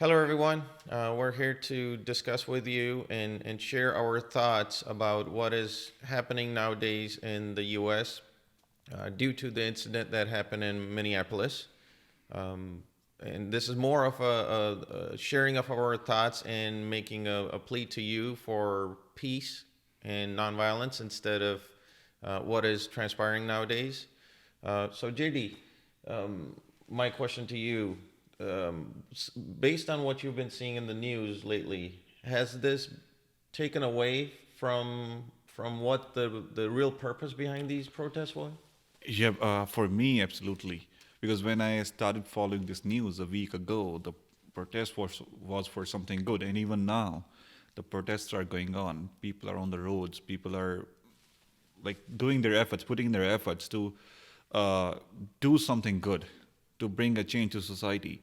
Hello, everyone. We're here to discuss with you and share our thoughts about what is happening nowadays in the U.S. Due to the incident that happened in Minneapolis. Um, and this is more of a sharing of our thoughts and making a plea to you for peace and nonviolence instead of what is transpiring nowadays. So, JD, my question to you, based on what you've been seeing in the news lately, has this taken away from what the real purpose behind these protests was? Yeah, for me, absolutely. Because when I started following this news a week ago, the protest was for something good. And even now, the protests are going on. People are on the roads. People are like doing their efforts, putting in their efforts to uh, do something good, to bring a change to society.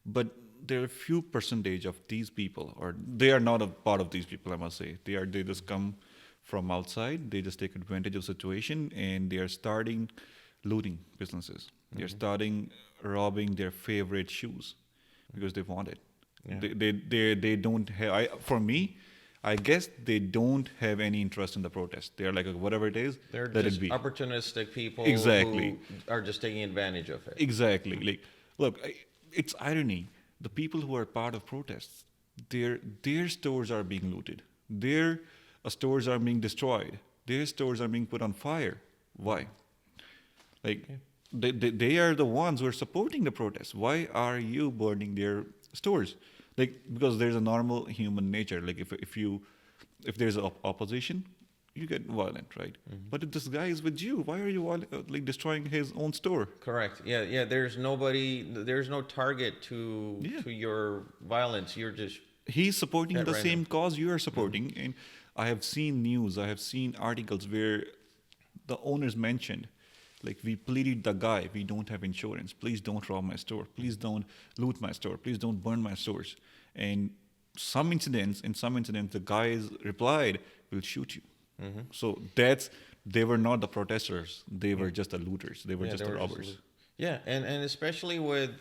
But there are a few percentage of these people, or they are not a part of these people, I must say. They just come from outside. They just take advantage of situation, and they are starting looting businesses. They're Hmm. starting robbing their favorite shoes because they want it. Yeah. They don't have. For me, I guess they don't have any interest in the protest. They're like, whatever it is, They're let it just be. opportunistic people Exactly. who are just taking advantage of it. Exactly. Like, look, it's irony. The people who are part of protests, their stores are being looted. Their stores are being destroyed. Their stores are being put on fire. Why? Like, Yeah. they are the ones who are supporting the protests. Why are you burning their stores? Like, because there's a normal human nature. Like, if there's opposition, you get violent, right? Mhm. But if this guy is with you, why are you like destroying his own store? Correct. Yeah, yeah. There's nobody. There's no target to Yeah, your violence. You're just he's supporting at the random. same cause you are Hmm. supporting. And I have seen news, I have seen articles where the owners mentioned, like, we pleaded the guy, we don't have insurance, please don't rob my store, please don't loot my store, please don't burn my stores. And in some incidents the guys replied, we'll shoot you. Hmm. So that's, they were not the protesters, they Yeah. were just the looters, they were Yeah, just they the were just robbers. yeah, and especially with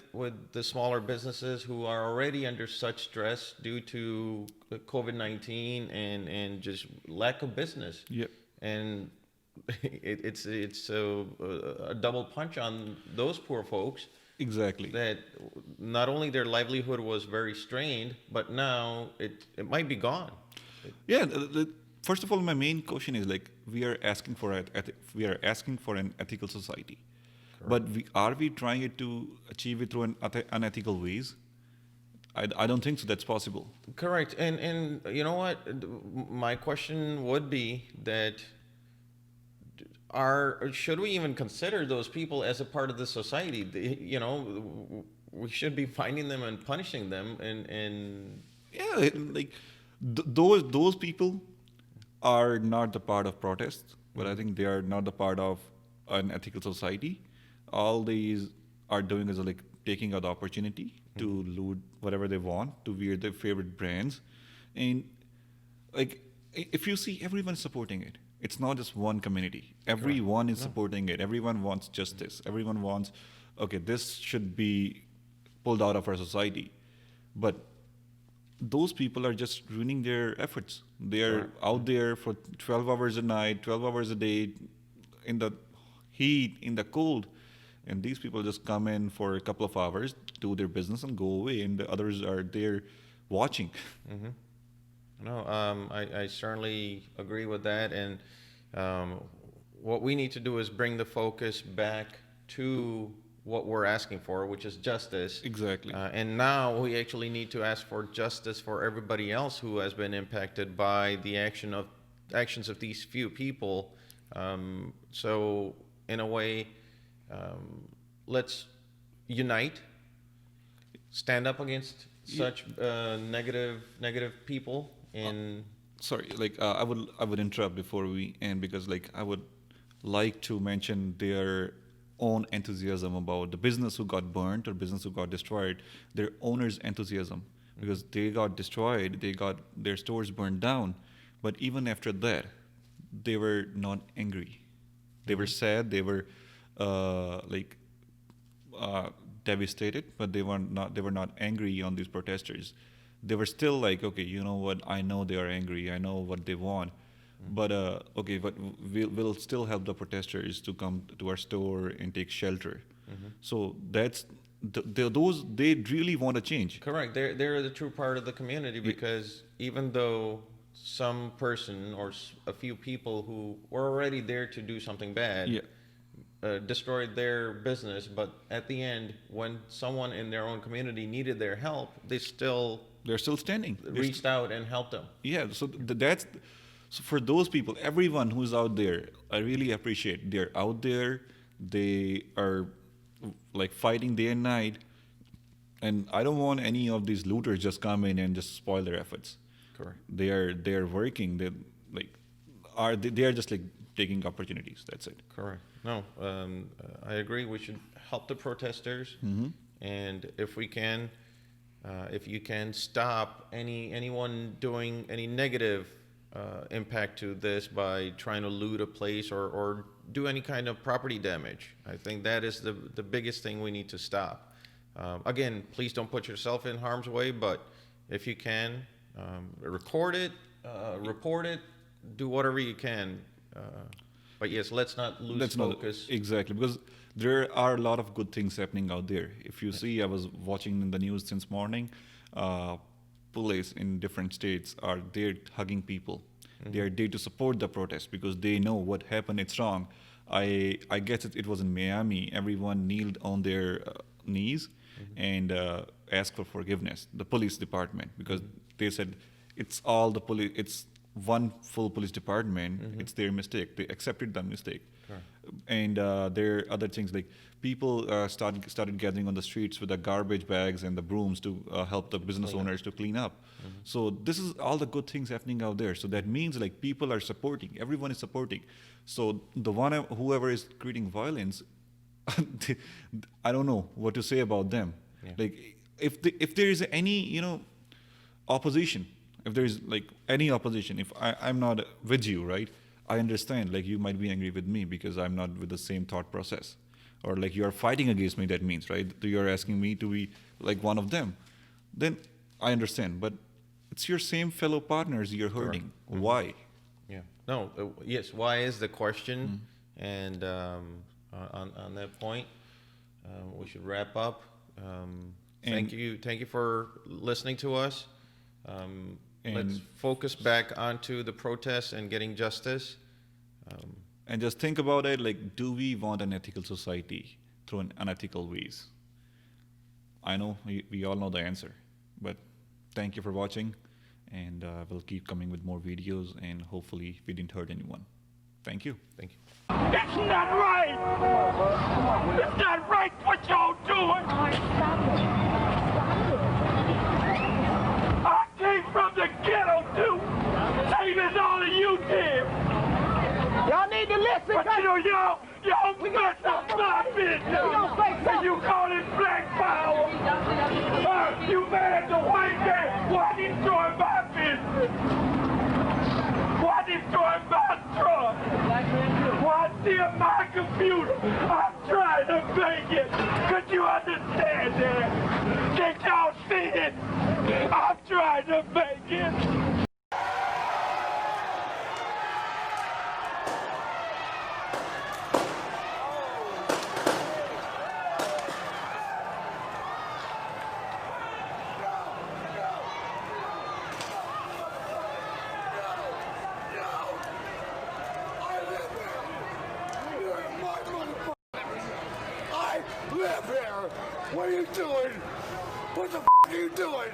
the smaller businesses who are already under such stress due to the COVID-19 and just lack of business, Yep. and it's a double punch on those poor folks Exactly. that not only their livelihood was very strained, but now it might be gone. It, Yeah. First of all, my main question is, like, we are asking for an ethical society, correct. but are we trying it to achieve it through unethical ways? I don't think so. That's possible. Correct. And you know what? My question would be that are should we even consider those people as a part of the society? You know, we should be finding them and punishing them and Yeah, like, those people are not the part of protests, but I mhm, think they are not the part of an ethical society. All these are doing is like taking out the opportunity to mhm. loot whatever they want, to wear their favorite brands, and, like, if you see, everyone supporting it. It's not just one community. Correct. Everyone is No. supporting it. Everyone wants justice. Everyone wants, okay, this should be pulled out of our society. But those people are just ruining their efforts. They're Correct. out there for 12 hours a night, 12 hours a day, in the heat, in the cold. And these people just come in for a couple of hours, do their business, and go away. And the others are there watching. Mm-hmm. No, I certainly agree with that. And um, what we need to do is bring the focus back to what we're asking for, which is justice. Exactly. And now we actually need to ask for justice for everybody else who has been impacted by the actions of these few people. So, in a way, um, let's unite, stand up against Yeah. such negative people Uh, in Sorry, like, I would interrupt before we end, because, like, I would like to mention their own enthusiasm about the business who got burnt or business who got destroyed, their owners' enthusiasm, because they got destroyed, they got their stores burned down, but even after that, they were not angry. They were Mhm. sad. They were, like, uh, devastated, but they were not angry on these protesters. They were still like, okay, you know what? I know they are angry. I know what they want. But okay, but we'll still help the protesters to come to our store and take shelter. So that's those they really want to change. Correct. They're the true part of the community, because even though some person or a few people who were already there to do something bad destroyed their business, but at the end, when someone in their own community needed their help, they're still standing. Reached out and helped them. Yeah. So that's so for those people, everyone who's out there, I really appreciate. They're out there. They are like fighting day and night, and I don't want any of these looters just come in and just spoil their efforts. Correct. They are working. They are just like taking opportunities. That's it. Correct. No, I agree. We should help the protesters, and if we can, if you can stop anyone doing any negative impact to this by trying to loot a place or do any kind of property damage, I think that is the biggest thing we need to stop. Again, please don't put yourself in harm's way, but if you can, record it, report it, do whatever you can. But yes, let's not lose focus. Exactly, because there are a lot of good things happening out there. If you see, I was watching in the news since morning, police in different states are there hugging people. They are there to support the protest because they know what happened, it's wrong. I guess it was in Miami. Everyone kneeled on their knees and asked for forgiveness, the police department, because they said it's all the police, it's one full police department, it's their mistake. They accepted the mistake. And there are other things like people started gathering on the streets with the garbage bags and the brooms to help the business owners to clean up. So this is all the good things happening out there. So that means like people are supporting, everyone is supporting. So whoever is creating violence, I don't know what to say about them. Like if there is any opposition, if there is like any opposition, if I'm not with you, right? I understand, like you might be angry with me because I'm not with the same thought process. Or like you're fighting against me, that means, right? You're asking me to be like one of them. Then I understand, but it's your same fellow partners you're hurting. Why? Yeah. No, yes, why is the question? And on that point, we should wrap up. Thank you for listening to us. Let's focus back onto the protests and getting justice. And just think about it, like, do we want an ethical society through an unethical ways? I know we all know the answer, but thank you for watching, and we'll keep coming with more videos, and hopefully we didn't hurt anyone. Thank you. Thank you. It's not right! It's not right what y'all doing! I came from the ghetto too, same as all of you did. Y'all need to listen. But y'all mess up my business. And you call it black power. You mad at the white man? Why destroy my business? Why destroy my truck? Why steal my computer? I'm trying to make it. Could you understand that? Can't y'all see it? I'm trying to make it. Live here! What are you doing? What the f are you doing?